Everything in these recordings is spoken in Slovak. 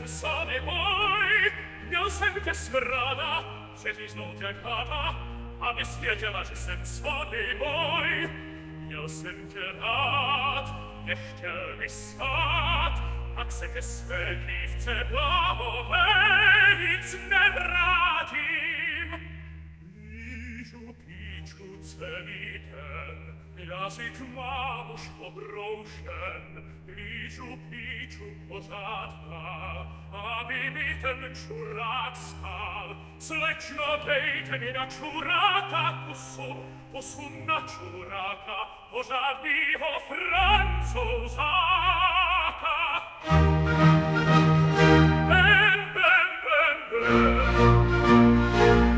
senza di voi, io sente strada, se ti snotercata, a me spiegevate senza di voi, io sente rat, echter missat, ach se che svegливце благовець не вратім. Ліжу пічку цемітен, язик мамуш оброшен, ліжу пічу позадка, аби мітен чурак стал, слечно дейте ми на чурака посу на чурака, пожаднього французака. Ben, ben, ben, ben,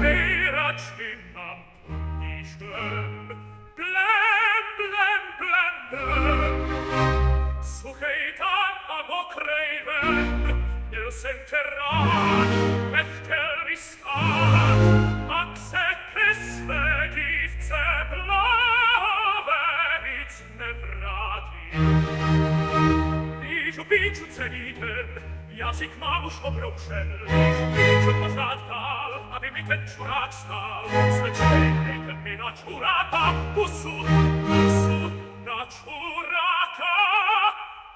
Miraci nam punischen, blem, blem, blem, blem, Sucheitan abokreiven, il senterat, echter riscat, ac se pesvedivce blaverit nevrati. Ližu piču ceniten, jazyk mamuš obroušen, ližu piču pozadkal, aby mi ten čurák stál. Slečnejte mi na čuráka, pusu na čuráka,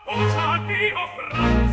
pořádnýho Franca.